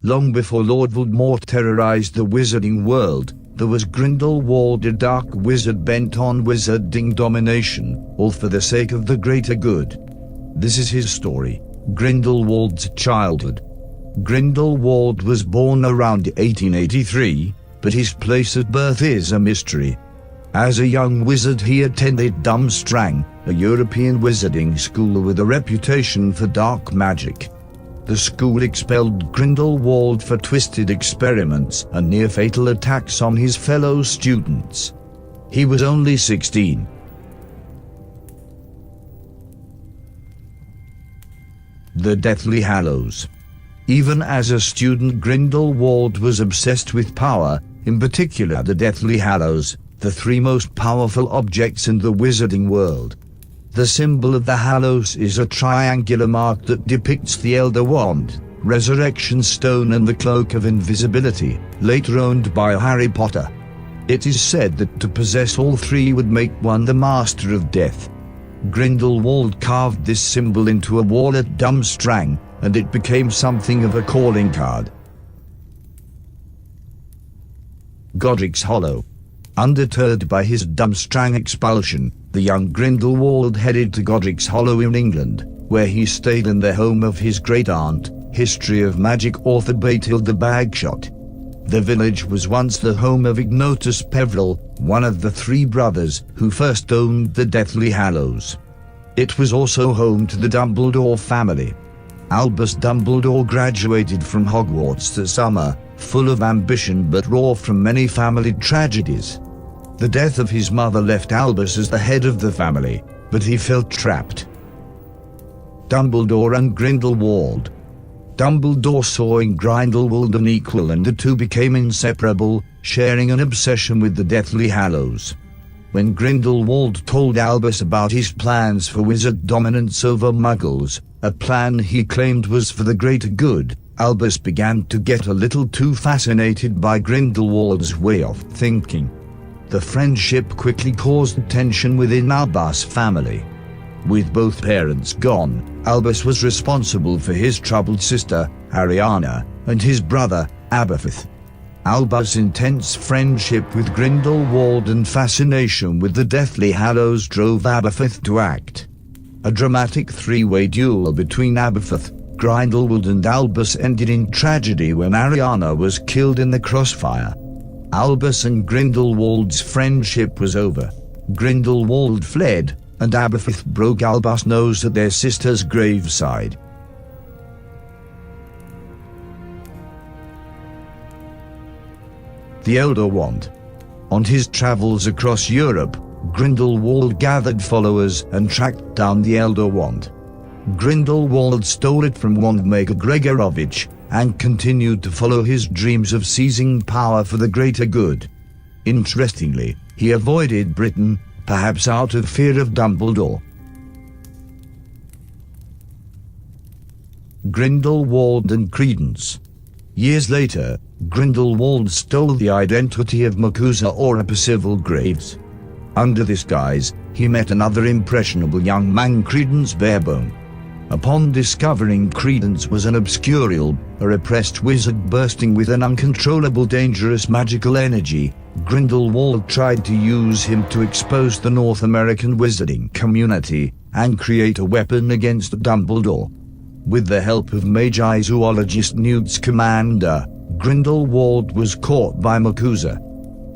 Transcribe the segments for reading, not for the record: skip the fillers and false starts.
Long before Lord Voldemort terrorized the wizarding world, there was Grindelwald, a dark wizard bent on wizarding domination, all for the sake of the greater good. This is his story, Grindelwald's childhood. Grindelwald was born around 1883, but his place of birth is a mystery. As a young wizard he attended Durmstrang, a European wizarding school with a reputation for dark magic. The school expelled Grindelwald for twisted experiments and near-fatal attacks on his fellow students. He was only 16. The Deathly Hallows. Even as a student, Grindelwald was obsessed with power, in particular the Deathly Hallows, the three most powerful objects in the wizarding world. The symbol of the Hallows is a triangular mark that depicts the Elder Wand, Resurrection Stone and the Cloak of Invisibility, later owned by Harry Potter. It is said that to possess all three would make one the Master of Death. Grindelwald carved this symbol into a wall at Durmstrang, and it became something of a calling card. Godrics Hollow. Undeterred by his Durmstrang expulsion, the young Grindelwald headed to Godrics Hollow in England, where he stayed in the home of his great-aunt, history of magic author Bathilda Bagshot. The village was once the home of Ignotus Peveril, one of the three brothers who first owned the Deathly Hallows. It was also home to the Dumbledore family. Albus Dumbledore graduated from Hogwarts that summer, full of ambition but raw from many family tragedies. The death of his mother left Albus as the head of the family, but he felt trapped. Dumbledore and Grindelwald. Dumbledore saw in Grindelwald an equal, and the two became inseparable, sharing an obsession with the Deathly Hallows. When Grindelwald told Albus about his plans for wizard dominance over Muggles, a plan he claimed was for the greater good, Albus began to get a little too fascinated by Grindelwald's way of thinking. The friendship quickly caused tension within Albus' family. With both parents gone, Albus was responsible for his troubled sister, Ariana, and his brother, Aberforth. Albus' intense friendship with Grindelwald and fascination with the Deathly Hallows drove Aberforth to act. A dramatic three-way duel between Aberforth, Grindelwald and Albus ended in tragedy when Ariana was killed in the crossfire. Albus and Grindelwald's friendship was over. Grindelwald fled, and Aberforth broke Albus' nose at their sister's graveside. The Elder Wand. On his travels across Europe, Grindelwald gathered followers and tracked down the Elder Wand. Grindelwald stole it from wandmaker Gregorovich, and continued to follow his dreams of seizing power for the greater good. Interestingly, he avoided Britain, perhaps out of fear of Dumbledore. Grindelwald and Credence. Years later, Grindelwald stole the identity of Macusa or Percival Graves. Under this guise, he met another impressionable young man, Credence Barebone. Upon discovering Credence was an obscurial, a repressed wizard bursting with an uncontrollable dangerous magical energy, Grindelwald tried to use him to expose the North American wizarding community, and create a weapon against Dumbledore. With the help of Magi zoologist Newt Scamander, Grindelwald was caught by Macusa.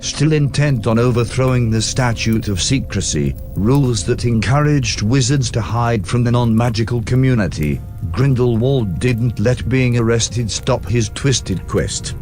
Still intent on overthrowing the Statute of Secrecy, rules that encouraged wizards to hide from the non-magical community, Grindelwald didn't let being arrested stop his twisted quest.